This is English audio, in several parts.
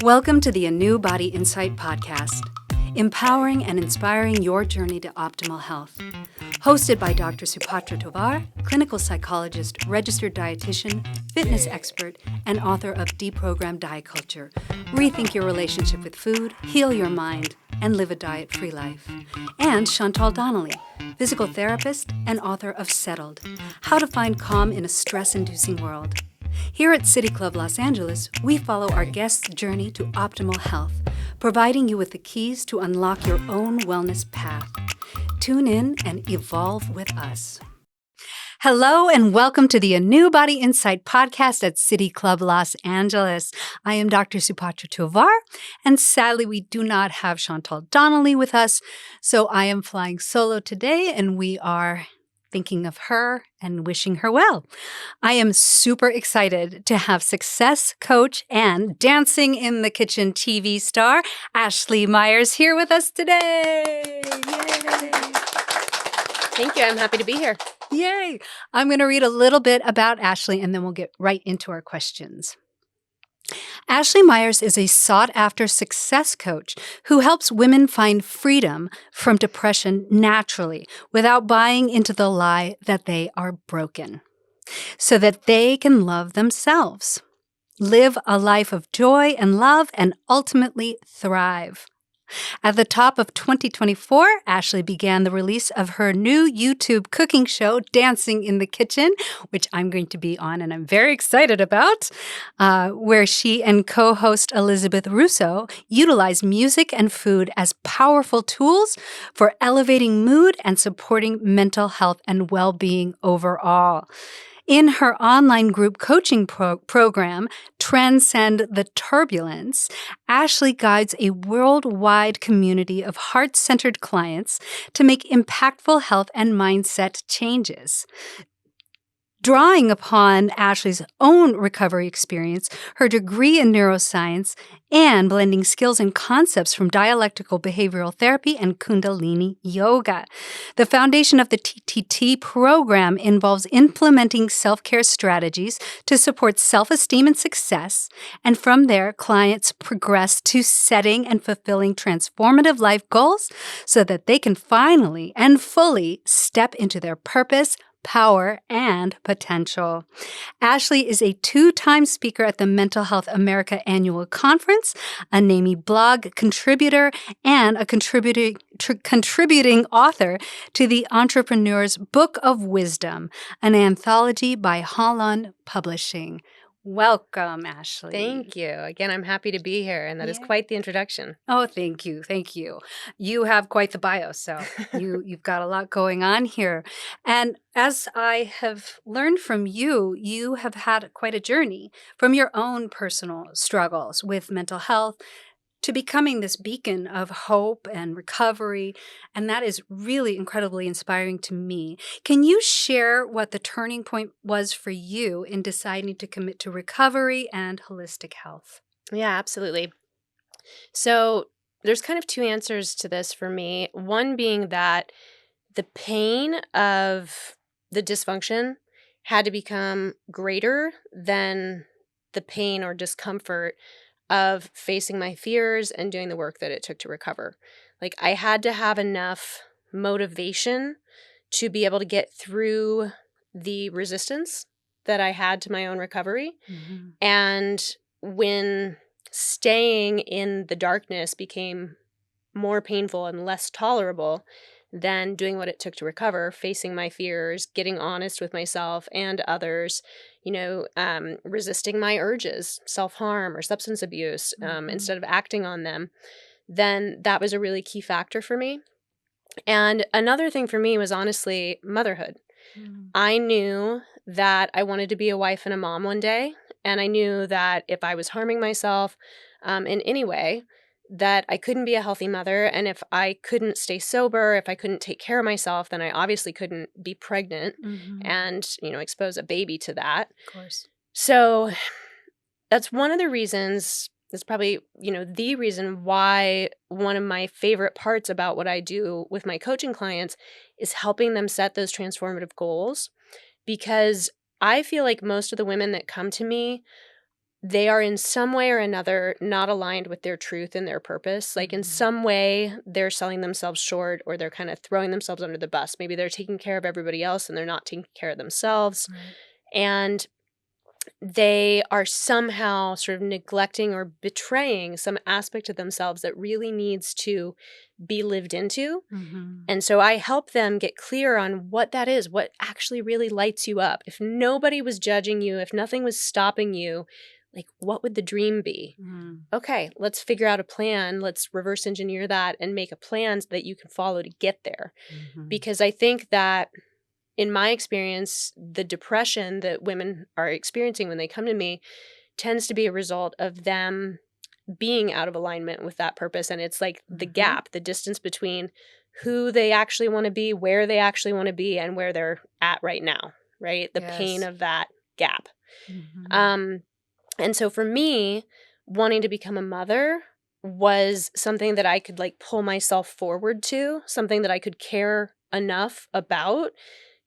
Welcome to the ANEW Insight podcast, empowering and inspiring your journey to optimal health. Hosted by Dr. Supatra Tovar, clinical psychologist, registered dietitian, fitness expert, and author of Deprogrammed Diet Culture. Rethink your relationship with food, heal your mind, and live a diet-free life. And Chantal Donnelly, physical therapist and author of Settled, How to Find Calm in a Stress-Inducing World. Here at City Club Los Angeles, we follow our guests' journey to optimal health, providing you with the keys to unlock your own wellness path. Tune in and evolve with us. Hello and welcome to the ANEW Insight podcast at City Club Los Angeles. I am Dr. Supatra Tovar, and sadly we do not have Chantal Donnelly with us, so I am flying solo today and we are thinking of her and wishing her well. I am super excited to have success coach and Dancing in the Kitchen TV star, Ashley Miers, here with us today. Yay! Thank you. I'm happy to be here. Yay! I'm going to read a little bit about Ashley and then we'll get right into our questions. Ashley Miers is a sought-after success coach who helps women find freedom from depression naturally without buying into the lie that they are broken, so that they can love themselves, live a life of joy and love, and ultimately thrive. At the top of 2024, Ashley began the release of her new YouTube cooking show, Dancing in the Kitchen, which I'm going to be on and I'm very excited about, where she and co-host Elizabeth Russo utilize music and food as powerful tools for elevating mood and supporting mental health and well-being overall. In her online group coaching program, Transcend the Turbulence, Ashley guides a worldwide community of heart-centered clients to make impactful health and mindset changes. Drawing upon Ashley's own recovery experience, her degree in neuroscience, and blending skills and concepts from dialectical behavioral therapy and Kundalini Yoga. The foundation of the TTT program involves implementing self-care strategies to support self-esteem and success, and from there, clients progress to setting and fulfilling transformative life goals so that they can finally and fully step into their purpose, power, and potential. Ashley is a two-time speaker at the Mental Health America Annual Conference, a NAMI blog contributor, and a contributing author to the Entrepreneur's Book of Wisdom, an anthology by Holland Publishing. Welcome, Ashley. Thank you. Again, I'm happy to be here, and that is quite the introduction. Oh, thank you. Thank you. You have quite the bio, so you've got a lot going on here. And as I have learned from you, you have had quite a journey from your own personal struggles with mental health to becoming this beacon of hope and recovery, and that is really incredibly inspiring to me. Can you share what the turning point was for you in deciding to commit to recovery and holistic health? Yeah, absolutely. So there's kind of two answers to this for me. One being that the pain of the dysfunction had to become greater than the pain or discomfort of facing my fears and doing the work that it took to recover. Like, I had to have enough motivation to be able to get through the resistance that I had to my own recovery. Mm-hmm. And when staying in the darkness became more painful and less tolerable than doing what it took to recover, facing my fears, getting honest with myself and others, resisting my urges, self-harm or substance abuse, instead of acting on them, then that was a really key factor for me. And another thing for me was honestly motherhood. I knew that I wanted to be a wife and a mom one day, and I knew that if I was harming myself in any way, that I couldn't be a healthy mother, and if I couldn't stay sober, if I couldn't take care of myself, then I obviously couldn't be pregnant and, expose a baby to that. Of course. So that's one of the reasons, that's probably, the reason why one of my favorite parts about what I do with my coaching clients is helping them set those transformative goals, because I feel like most of the women that come to me they are in some way or another not aligned with their truth and their purpose. Like in some way, they're selling themselves short, or they're kind of throwing themselves under the bus. Maybe they're taking care of everybody else and they're not taking care of themselves. Right. And they are somehow sort of neglecting or betraying some aspect of themselves that really needs to be lived into. Mm-hmm. And so I help them get clear on what that is, what actually really lights you up. If nobody was judging you, if nothing was stopping you, like, what would the dream be? Mm-hmm. Okay, let's figure out a plan. Let's reverse engineer that and make a plan so that you can follow to get there. Mm-hmm. Because I think that in my experience, the depression that women are experiencing when they come to me tends to be a result of them being out of alignment with that purpose. And it's like the gap, the distance between who they actually want to be, where they actually want to be, and where they're at right now, right? The pain Yes. of that gap. Mm-hmm. And so for me, wanting to become a mother was something that I could like pull myself forward to, something that I could care enough about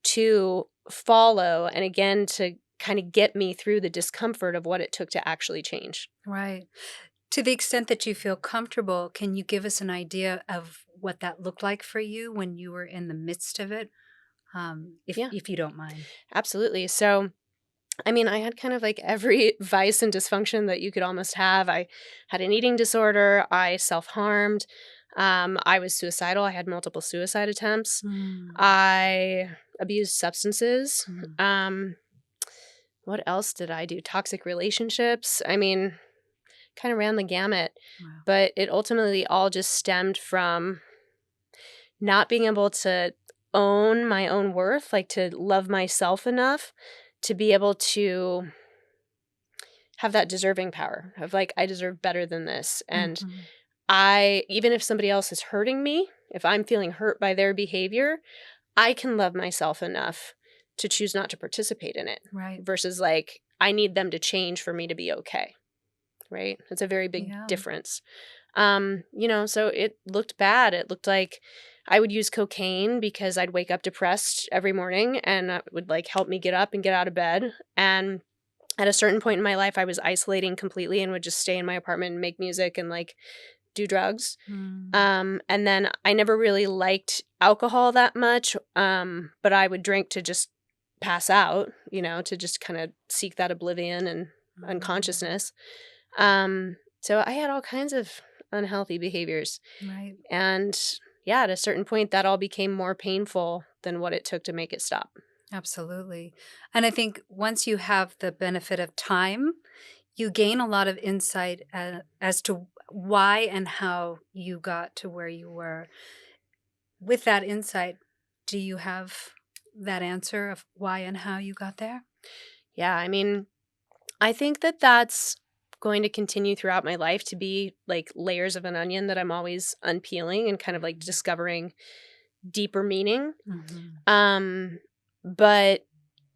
to follow, and again, to kind of get me through the discomfort of what it took to actually change. Right. To the extent that you feel comfortable, can you give us an idea of what that looked like for you when you were in the midst of it? Yeah. If you don't mind. Absolutely. So, I mean, I had kind of like every vice and dysfunction that you could almost have. I had an eating disorder. I self-harmed. I was suicidal. I had multiple suicide attempts. I abused substances. What else did I do? Toxic relationships. I mean, kind of ran the gamut. Wow. But it ultimately all just stemmed from not being able to own my own worth, like to love myself enough to be able to have that deserving power of like, I deserve better than this. And even if somebody else is hurting me, if I'm feeling hurt by their behavior, I can love myself enough to choose not to participate in it. Right. Versus like, I need them to change for me to be okay. Right? It's a very big Yeah. difference. So it looked bad. It looked like I would use cocaine because I'd wake up depressed every morning, and it would like help me get up and get out of bed. And at a certain point in my life, I was isolating completely and would just stay in my apartment and make music and like do drugs. And then I never really liked alcohol that much. But I would drink to just pass out, to just kind of seek that oblivion and unconsciousness. So I had all kinds of unhealthy behaviors. Right. And yeah, at a certain point, that all became more painful than what it took to make it stop. Absolutely. And I think once you have the benefit of time, you gain a lot of insight as to why and how you got to where you were. With that insight, do you have that answer of why and how you got there? Yeah, I mean, I think that that's going to continue throughout my life to be like layers of an onion that I'm always unpeeling and kind of like discovering deeper meaning. But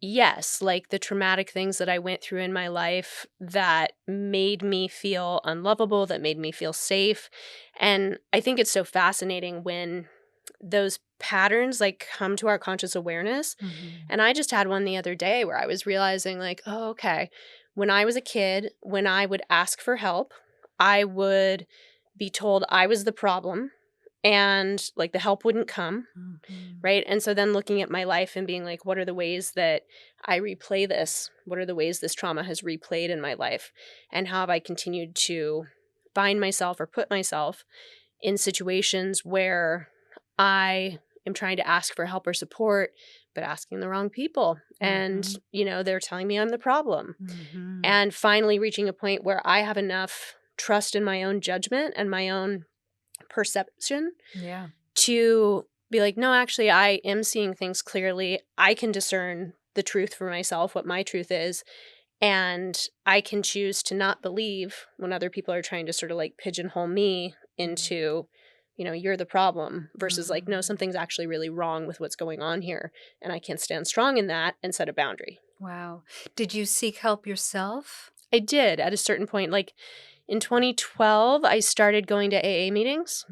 yes, like the traumatic things that I went through in my life that made me feel unlovable, that made me feel safe. And I think it's so fascinating when those patterns like come to our conscious awareness. And I just had one the other day where I was realizing like, oh, okay, when I was a kid, when I would ask for help, I would be told I was the problem and like the help wouldn't come. Right. And so then looking at my life and being like, what are the ways that I replay this? What are the ways this trauma has replayed in my life? And how have I continued to find myself or put myself in situations where I am trying to ask for help or support, but asking the wrong people. And, they're telling me I'm the problem. And finally reaching a point where I have enough trust in my own judgment and my own perception to be like, no, actually, I am seeing things clearly. I can discern the truth for myself, what my truth is. And I can choose to not believe when other people are trying to sort of like pigeonhole me into, you're the problem versus like, no, something's actually really wrong with what's going on here. And I can stand strong in that and set a boundary. Wow. Did you seek help yourself? I did at a certain point. Like in 2012, I started going to AA meetings.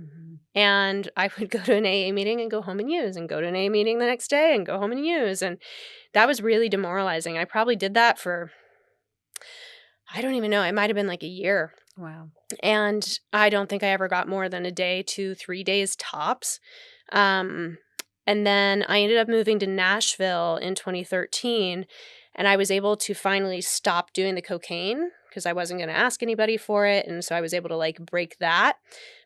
And I would go to an AA meeting and go home and use, and go to an AA meeting the next day and go home and use. And that was really demoralizing. I probably did that for, I don't even know. It might have been like a year. Wow. And I don't think I ever got more than a day, 2, 3 days tops. And then I ended up moving to Nashville in 2013, and I was able to finally stop doing the cocaine because I wasn't going to ask anybody for it. And so I was able to like break that.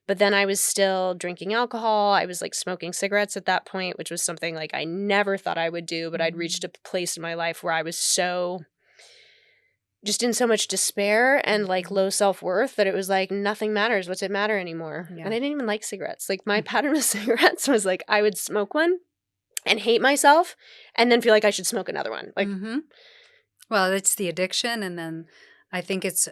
But then I was still drinking alcohol. I was like smoking cigarettes at that point, which was something like I never thought I would do. But I'd reached a place in my life where I was so just in so much despair and like low self-worth that it was like nothing matters. What's it matter anymore? Yeah. And I didn't even like cigarettes. Like my pattern with cigarettes was like I would smoke one and hate myself and then feel like I should smoke another one. Like, well, it's the addiction. And then I think it's,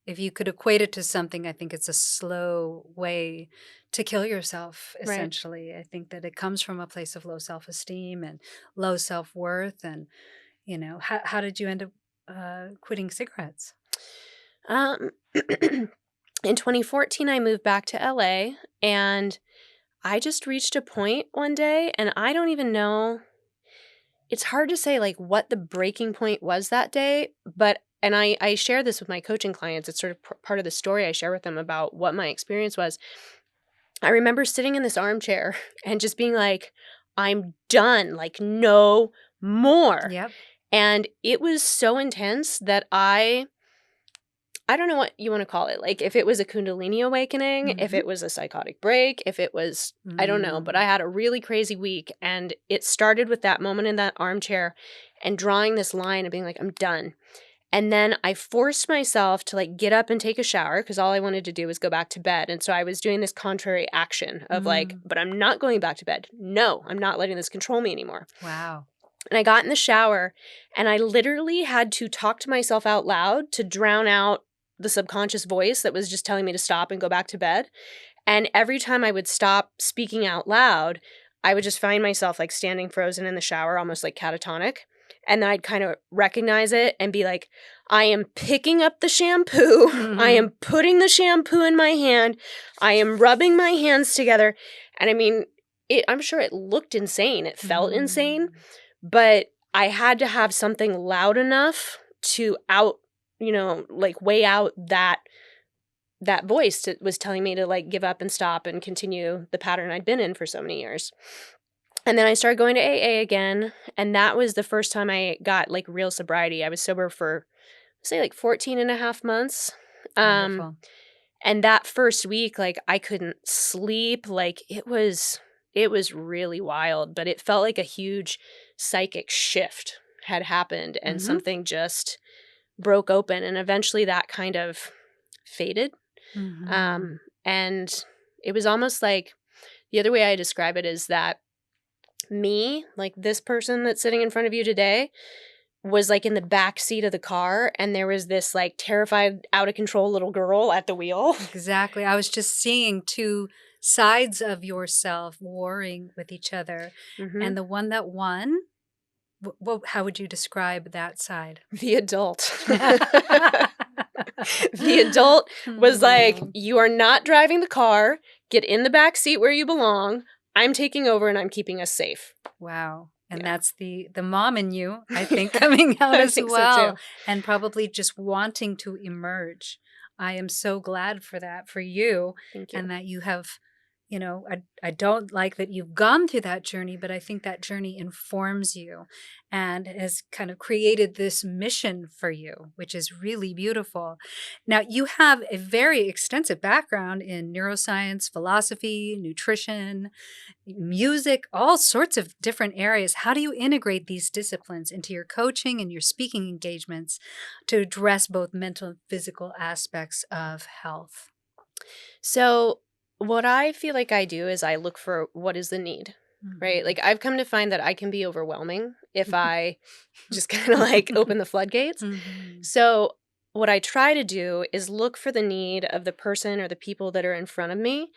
if you could equate it to something, I think it's a slow way to kill yourself, essentially. Right. I think that it comes from a place of low self-esteem and low self-worth. And, you know, how did you end up quitting cigarettes? In 2014, I moved back to LA, and I just reached a point one day, and I don't even know. It's hard to say like what the breaking point was that day, but and I share this with my coaching clients. It's sort of part of the story I share with them about what my experience was. I remember sitting in this armchair and just being like, I'm done, like no more. Yep. And it was so intense that I don't know what you want to call it. Like if it was a Kundalini awakening, if it was a psychotic break, if it was, I don't know, but I had a really crazy week, and it started with that moment in that armchair and drawing this line and being like, I'm done. And then I forced myself to like get up and take a shower because all I wanted to do was go back to bed. And so I was doing this contrary action of like, but I'm not going back to bed. No, I'm not letting this control me anymore. Wow. And I got in the shower and I literally had to talk to myself out loud to drown out the subconscious voice that was just telling me to stop and go back to bed. And every time I would stop speaking out loud, I would just find myself like standing frozen in the shower, almost like catatonic. And then I'd kind of recognize it and be like, I am picking up the shampoo. I am putting the shampoo in my hand. I am rubbing my hands together. And I mean, I'm sure it looked insane. It felt insane. But I had to have something loud enough to like weigh out that voice that was telling me to like give up and stop and continue the pattern I'd been in for so many years. And then I started going to AA again. And that was the first time I got like real sobriety. I was sober for, say, like 14 and a half months. Wonderful. And that first week, like I couldn't sleep. Like it was really wild, but it felt like a huge psychic shift had happened and something just broke open. And eventually that kind of faded. And it was almost like, the other way I describe it is that me, like this person that's sitting in front of you today, was like in the back seat of the car, and there was this like terrified, out of control little girl at the wheel. Exactly. I was just seeing two sides of yourself warring with each other. And the one that won, how would you describe that side? The adult. The adult was like, you are not driving the car. Get in the back seat where you belong. I'm taking over and I'm keeping us safe. Wow. And that's the mom in you, I think, coming out as well. So and probably just wanting to emerge. I am so glad for that, for you. Thank you. And that you have, you know, I don't like that you've gone through that journey, but I think that journey informs you and has kind of created this mission for you, which is really beautiful. Now, you have a very extensive background in neuroscience, philosophy, nutrition, music, all sorts of different areas. How do you integrate these disciplines into your coaching and your speaking engagements to address both mental and physical aspects of health? So what I feel like I do is I look for what is the need, right? Like I've come to find that I can be overwhelming if I just kind of like open the floodgates. So what I try to do is look for the need of the person or the people that are in front of me,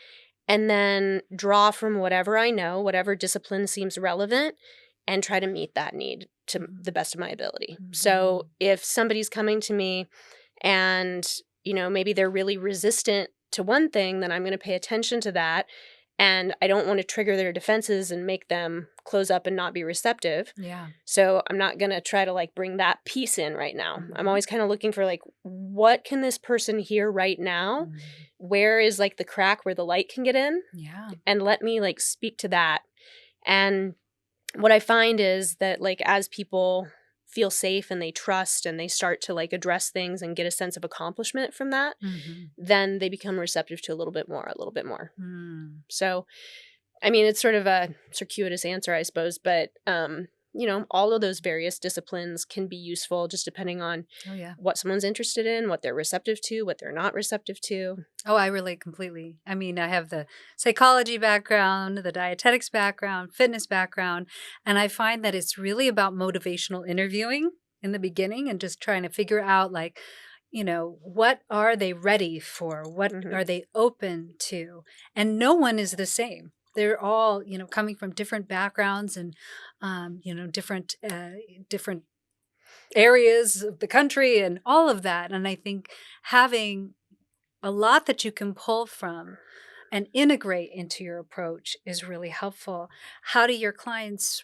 and then draw from whatever I know, whatever discipline seems relevant, and try to meet that need to the best of my ability. So if somebody's coming to me and, you know, maybe they're really resistant to one thing, then I'm going to pay attention to that And I don't want to trigger their defenses and make them close up and not be receptive. Yeah. So I'm not going to try to like bring that piece in right now. I'm always kind of looking for like, what can this person hear right now? Mhm. Where is like the crack where the light can get in? Yeah. And let me like speak to that. And what I find is that like as people feel safe and they trust and they start to like address things and get a sense of accomplishment from that, then they become receptive to a little bit more. Mm. So, I mean, it's sort of a circuitous answer, I suppose, but all of those various disciplines can be useful just depending on Oh, yeah. what someone's interested in, what they're receptive to, what they're not receptive to. Oh, I relate completely. I mean, I have the psychology background, the dietetics background, fitness background, and I find that it's really about motivational interviewing in the beginning and just trying to figure out, like, what are they ready for? What are they open to? And no one is the same. They're all, coming from different backgrounds and, different areas of the country and all of that. And I think having a lot that you can pull from and integrate into your approach is really helpful. How do your clients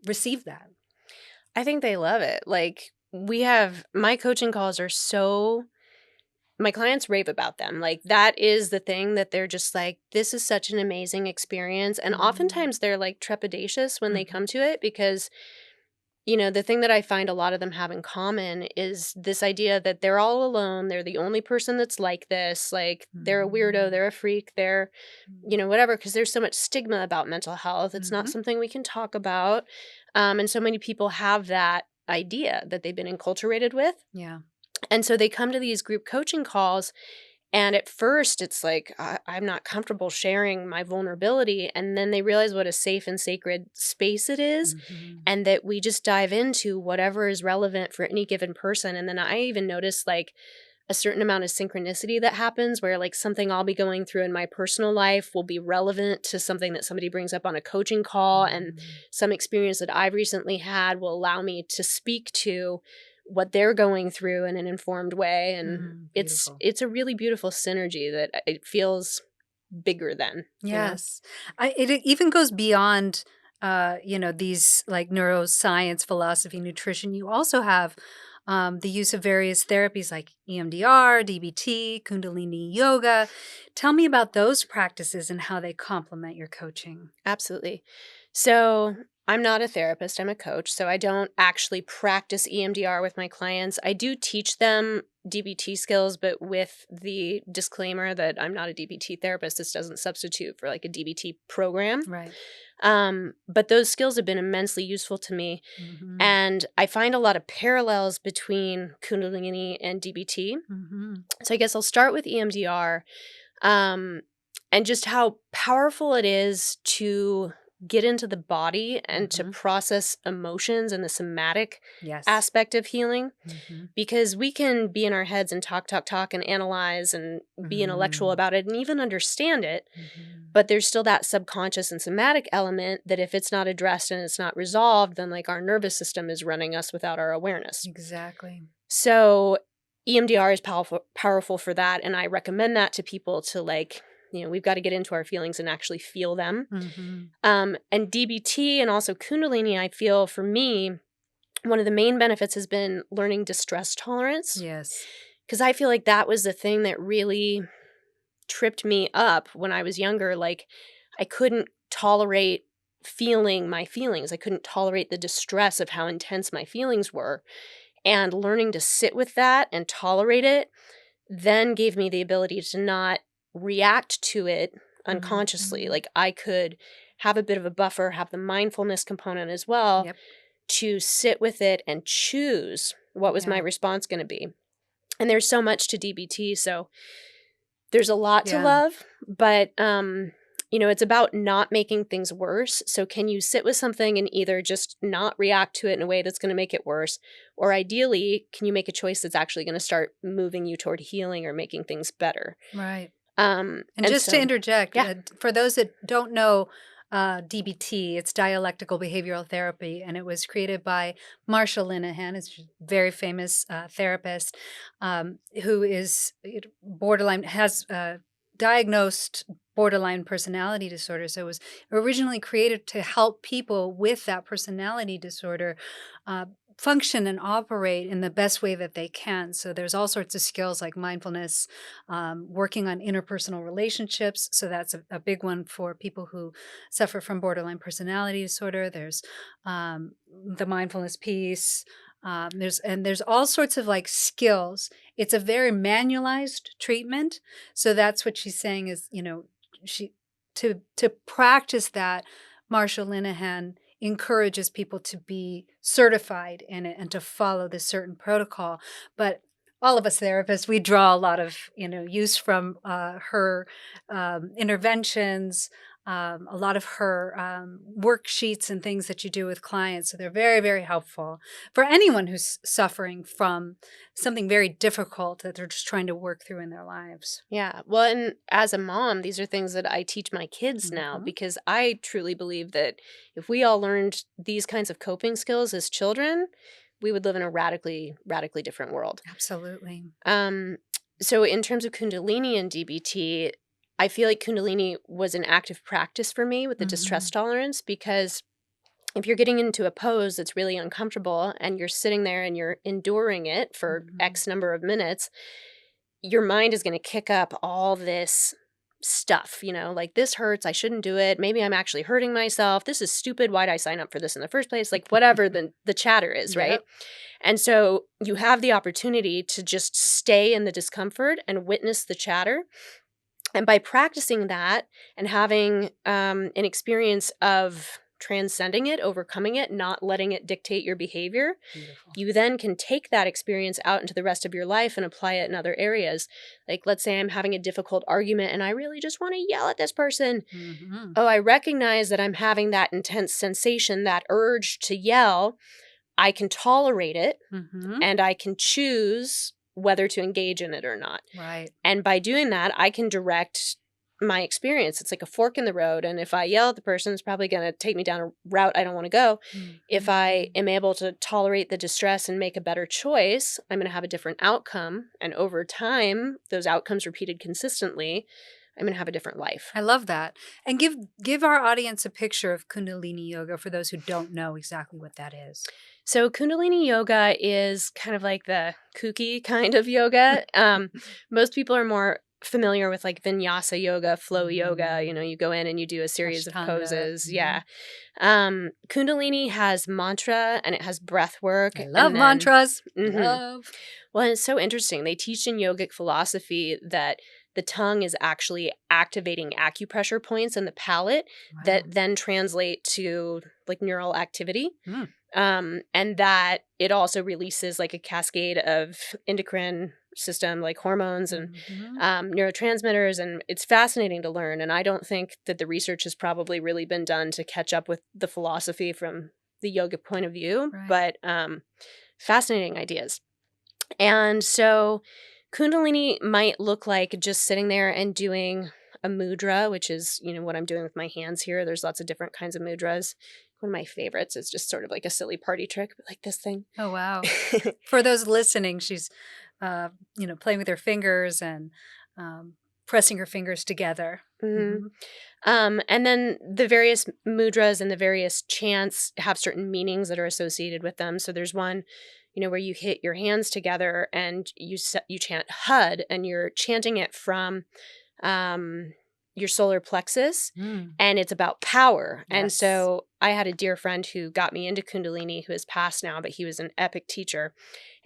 receive that? I think they love it. Like, my coaching calls are so, my clients rave about them. Like, that is the thing that they're just like, this is such an amazing experience. And oftentimes they're like trepidatious when they come to it because, the thing that I find a lot of them have in common is this idea that they're all alone. They're the only person that's like this. Like, they're a weirdo, they're a freak, they're, whatever, because there's so much stigma about mental health. It's not something we can talk about. And so many people have that idea that they've been enculturated with. Yeah. And so they come to these group coaching calls. And at first, it's like, I'm not comfortable sharing my vulnerability. And then they realize what a safe and sacred space it is, and that we just dive into whatever is relevant for any given person. And then I even notice like a certain amount of synchronicity that happens where like something I'll be going through in my personal life will be relevant to something that somebody brings up on a coaching call. And some experience that I've recently had will allow me to speak to what they're going through in an informed way. And it's a really beautiful synergy that it feels bigger than. Yes. It even goes beyond, these like neuroscience, philosophy, nutrition. You also have the use of various therapies like EMDR, DBT, Kundalini Yoga. Tell me about those practices and how they complement your coaching. Absolutely. So I'm not a therapist, I'm a coach, so I don't actually practice EMDR with my clients. I do teach them DBT skills, but with the disclaimer that I'm not a DBT therapist. This doesn't substitute for like a DBT program. Right. But those skills have been immensely useful to me. And I find a lot of parallels between Kundalini and DBT. So I guess I'll start with EMDR. And just how powerful it is to get into the body and to process emotions and the somatic aspect of healing. Because we can be in our heads and talk and analyze and be intellectual about it and even understand it. But there's still that subconscious and somatic element that if it's not addressed and it's not resolved, then like our nervous system is running us without our awareness. Exactly. So EMDR is powerful for that. And I recommend that to people to like, we've got to get into our feelings and actually feel them. And DBT and also Kundalini, I feel for me, one of the main benefits has been learning distress tolerance. Yes. Because I feel like that was the thing that really tripped me up when I was younger. Like I couldn't tolerate feeling my feelings. I couldn't tolerate the distress of how intense my feelings were. And learning to sit with that and tolerate it then gave me the ability to not react to it unconsciously. Like I could have a bit of a buffer, have the mindfulness component as well, to sit with it and choose what was my response going to be. And there's so much to DBT, so there's a lot to love, but it's about not making things worse. So can you sit with something and either just not react to it in a way that's going to make it worse, or ideally, can you make a choice that's actually going to start moving you toward healing or making things better? Right. And just to interject, for those that don't know DBT, it's dialectical behavioral therapy, and it was created by Marsha Linehan, who's a very famous therapist who is borderline, has diagnosed borderline personality disorder. So it was originally created to help people with that personality disorder function and operate in the best way that they can. So there's all sorts of skills like mindfulness, working on interpersonal relationships. So that's a big one for people who suffer from borderline personality disorder. There's the mindfulness piece. There's all sorts of like skills. It's a very manualized treatment. So that's what she's saying is, she to practice that, Marsha Linehan encourages people to be certified in it and to follow this certain protocol. But all of us therapists, we draw a lot of use from her interventions, a lot of her worksheets and things that you do with clients. So they're very, very helpful for anyone who's suffering from something very difficult that they're just trying to work through in their lives. Yeah. Well, and as a mom, these are things that I teach my kids now, because I truly believe that if we all learned these kinds of coping skills as children, we would live in a radically, radically different world. Absolutely. So in terms of Kundalini and DBT, I feel like Kundalini was an active practice for me with the distress tolerance, because if you're getting into a pose that's really uncomfortable and you're sitting there and you're enduring it for X number of minutes, your mind is going to kick up all this stuff, like, this hurts, I shouldn't do it, maybe I'm actually hurting myself, this is stupid, why'd I sign up for this in the first place, like whatever the chatter is, right? Yep. And so you have the opportunity to just stay in the discomfort and witness the chatter. And by practicing that and having an experience of transcending it, overcoming it, not letting it dictate your behavior, Beautiful. you then can take that experience out into the rest of your life and apply it in other areas. Like, let's say I'm having a difficult argument and I really just want to yell at this person. Oh, I recognize that I'm having that intense sensation, that urge to yell. I can tolerate it and I can choose whether to engage in it or not. Right. And by doing that, I can direct my experience. It's like a fork in the road. And if I yell at the person, it's probably going to take me down a route I don't want to go. If I am able to tolerate the distress and make a better choice, I'm going to have a different outcome. And over time, those outcomes repeated consistently, I'm going to have a different life. I love that. And give our audience a picture of Kundalini Yoga for those who don't know exactly what that is. So Kundalini Yoga is kind of like the kooky kind of yoga. Most people are more familiar with like vinyasa yoga, flow yoga. You go in and you do a series of poses. Yeah. Kundalini has mantra and it has breath work. I love mantras. Love. Well, it's so interesting. They teach in yogic philosophy that the tongue is actually activating acupressure points in the palate that then translate to like neural activity. And that it also releases like a cascade of endocrine system, like hormones and neurotransmitters. And it's fascinating to learn. And I don't think that the research has probably really been done to catch up with the philosophy from the yoga point of view, but fascinating ideas. And so Kundalini might look like just sitting there and doing a mudra, which is, what I'm doing with my hands here. There's lots of different kinds of mudras. One of my favorites is just sort of like a silly party trick, but like this thing. Oh, wow. For those listening, she's, playing with her fingers and pressing her fingers together. And then the various mudras and the various chants have certain meanings that are associated with them. So there's one, where you hit your hands together and you chant HUD, and you're chanting it from your solar plexus, and it's about power. Yes. And so I had a dear friend who got me into Kundalini, who has passed now, but he was an epic teacher.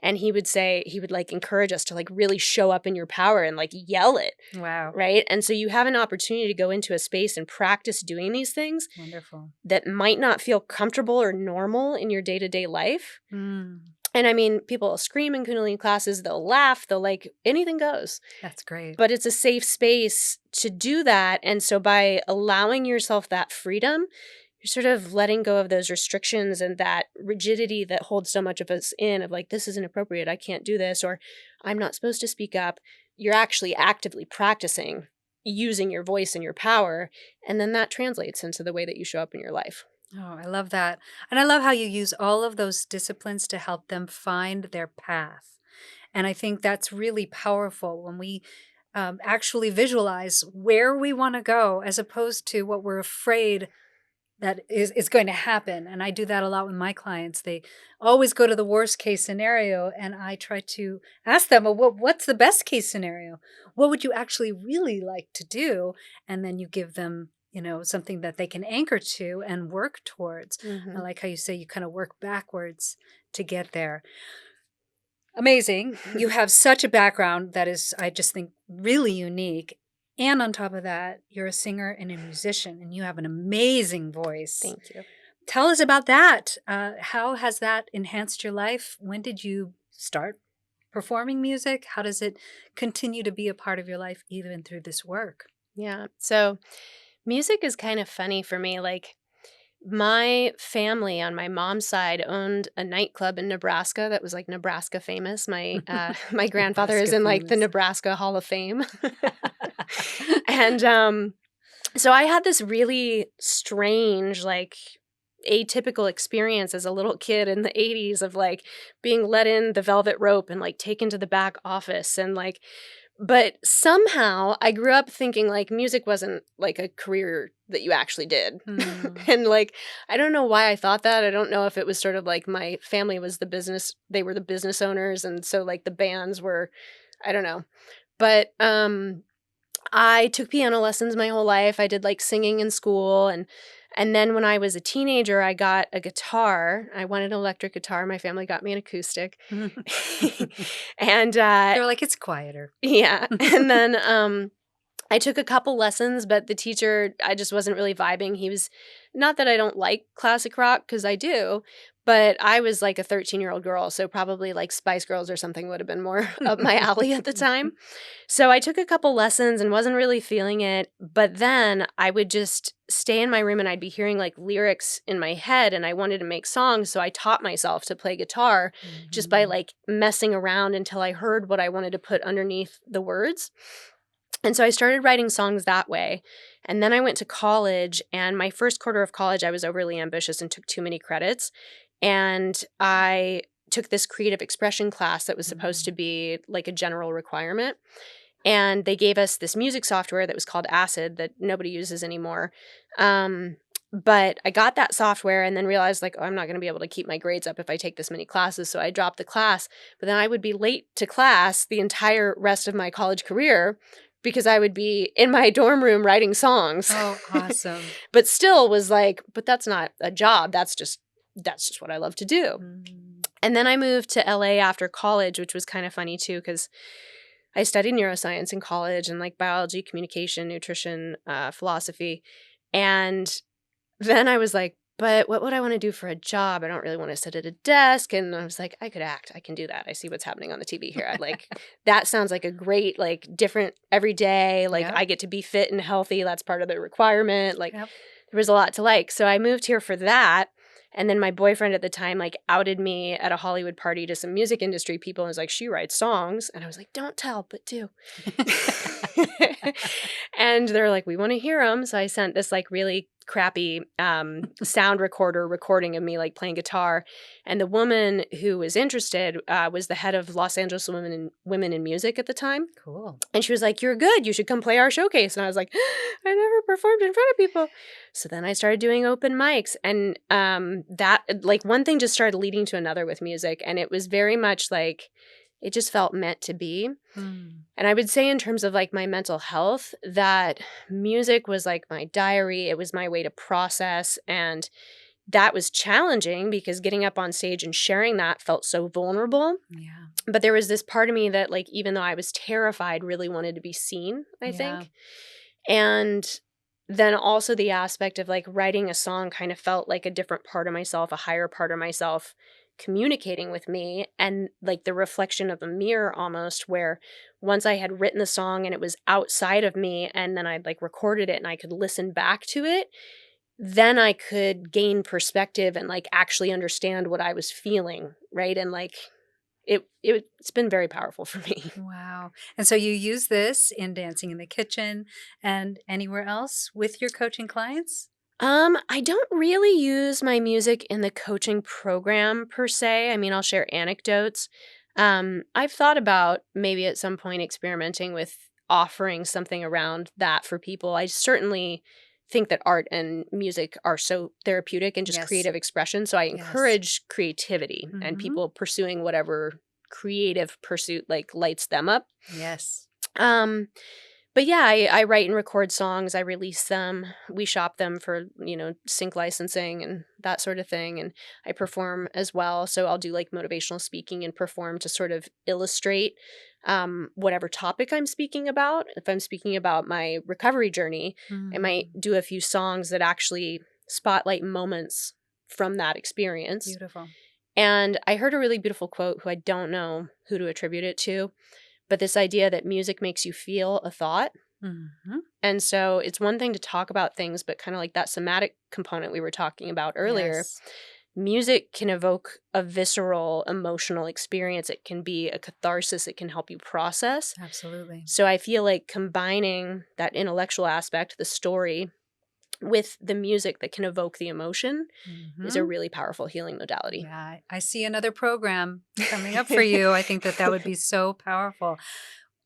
And he would like encourage us to like really show up in your power and like yell it. Wow. Right. And so you have an opportunity to go into a space and practice doing these things. Wonderful. That might not feel comfortable or normal in your day-to-day life. And I mean, people will scream in Kundalini classes, they'll laugh, they'll like, anything goes. That's great. But it's a safe space to do that. And so by allowing yourself that freedom, you're sort of letting go of those restrictions and that rigidity that holds so much of us in, of like, this is inappropriate, I can't do this, or I'm not supposed to speak up. You're actually actively practicing using your voice and your power. And then that translates into the way that you show up in your life. Oh, I love that. And I love how you use all of those disciplines to help them find their path. And I think that's really powerful when we actually visualize where we want to go as opposed to what we're afraid that is going to happen. And I do that a lot with my clients. They always go to the worst case scenario, and I try to ask them, well, what's the best case scenario? What would you actually really like to do? And then you give them, something that they can anchor to and work towards. I like how you say you kind of work backwards to get there. Amazing. You have such a background that is, I just think, really unique. And on top of that, you're a singer and a musician, and you have an amazing voice. Thank you. Tell us about that. How has that enhanced your life? When did you start performing music? How does it continue to be a part of your life even through this work? Yeah. So music is kind of funny for me. Like, my family on my mom's side owned a nightclub in Nebraska that was like Nebraska famous. My my grandfather is in like the Nebraska Hall of Fame. And so I had this really strange, like, atypical experience as a little kid in the 80s of like being let in the velvet rope and like taken to the back office and like, but somehow I grew up thinking like music wasn't like a career that you actually did. And like, I don't know why I thought that. I don't know if it was sort of like my family was the business, they were the business owners. And so like the bands were, I don't know. But I took piano lessons my whole life. I did like singing in school. And then when I was a teenager, I got a guitar. I wanted an electric guitar. My family got me an acoustic. And they're like, it's quieter. Yeah. And then I took a couple lessons, but the teacher, I just wasn't really vibing. He was, not that I don't like classic rock, because I do, but I was like a 13-year-old girl, so probably like Spice Girls or something would have been more up my alley at the time. So I took a couple lessons and wasn't really feeling it, but then I would just stay in my room and I'd be hearing like lyrics in my head, and I wanted to make songs, so I taught myself to play guitar just by like messing around until I heard what I wanted to put underneath the words. And so I started writing songs that way. And then I went to college, and my first quarter of college, I was overly ambitious and took too many credits. And I took this creative expression class that was supposed to be like a general requirement. And they gave us this music software that was called Acid that nobody uses anymore. But I got that software and then realized like, oh, I'm not going to be able to keep my grades up if I take this many classes. So I dropped the class. But then I would be late to class the entire rest of my college career, because I would be in my dorm room writing songs. Oh, awesome. But still was like, but that's not a job. That's just what I love to do. And then I moved to LA after college, which was kind of funny too, because I studied neuroscience in college and like biology, communication, nutrition, philosophy. And then I was like, but what would I want to do for a job? I don't really want to sit at a desk. And I was like, I could act. I can do that. I see what's happening on the TV here. I'd like, that sounds like a great, like different every day. Like I get to be fit and healthy. That's part of the requirement. Like there was a lot to like. So I moved here for that. And then my boyfriend at the time like outed me at a Hollywood party to some music industry people and was like, she writes songs. And I was like, don't tell, but do. And they're like, we want to hear them. So I sent this like really crappy sound recorder recording of me like playing guitar. And the woman who was interested was the head of Los Angeles Women in Music at the time. Cool. And she was like, you're good. You should come play our showcase. And I was like, I never performed in front of people. So then I started doing open mics. And that like one thing just started leading to another with music. And it was very much like, it just felt meant to be. And I would say in terms of like my mental health, that music was like my diary. It was my way to process. And that was challenging because getting up on stage and sharing that felt so vulnerable. Yeah. But there was this part of me that like, even though I was terrified, really wanted to be seen, I think. And then also the aspect of like writing a song kind of felt like a different part of myself, a higher part of myself communicating with me, and like the reflection of a mirror almost, where once I had written the song and it was outside of me and then I'd like recorded it and I could listen back to it, then I could gain perspective and like actually understand what I was feeling, right? And like it's been very powerful for me. Wow. And so you use this in Dancing in the Kitchen and anywhere else with your coaching clients? I don't really use my music in the coaching program per se. I mean, I'll share anecdotes. I've thought about maybe at some point experimenting with offering something around that for people. I certainly think that art and music are so therapeutic and just Yes. creative expression. So I Yes. encourage creativity and Mhm. people pursuing whatever creative pursuit like lights them up. Yes. But yeah, I write and record songs. I release them. We shop them for, sync licensing and that sort of thing. And I perform as well. So I'll do like motivational speaking and perform to sort of illustrate whatever topic I'm speaking about. If I'm speaking about my recovery journey, I might do a few songs that actually spotlight moments from that experience. Beautiful. And I heard a really beautiful quote who I don't know who to attribute it to, but this idea that music makes you feel a thought. Mhm. And so it's one thing to talk about things, but kind of like that somatic component we were talking about earlier, Yes. music can evoke a visceral emotional experience. It can be a catharsis. It can help you process. Absolutely. So I feel like combining that intellectual aspect, the story, with the music that can evoke the emotion is a really powerful healing modality. Yeah, I see another program coming up for you. I think that would be so powerful.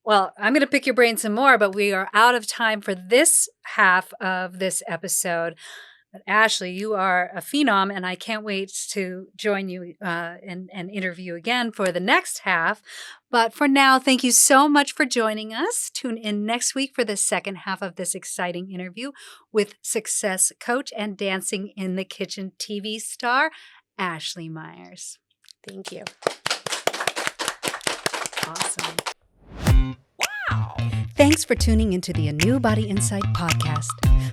Well, I'm going to pick your brain some more, but we are out of time for this half of this episode. But Ashley, you are a phenom, and I can't wait to join you and interview again for the next half. But for now, thank you so much for joining us. Tune in next week for the second half of this exciting interview with success coach and Dancing in the Kitchen TV star, Ashley Miers. Thank you. Awesome. Thanks for tuning into the ANEW Body Insight podcast.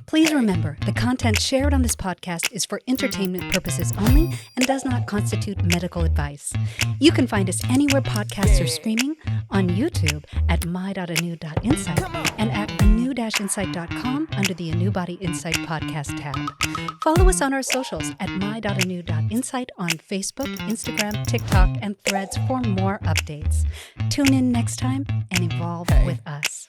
Please remember, the content shared on this podcast is for entertainment purposes only and does not constitute medical advice. You can find us anywhere podcasts are streaming, on YouTube at my.anew.insight and at anew-insight.com under the ANEW Body Insight podcast tab. Follow us on our socials at my.anew.insight on Facebook, Instagram, TikTok, and Threads for more updates. Tune in next time and evolve with us.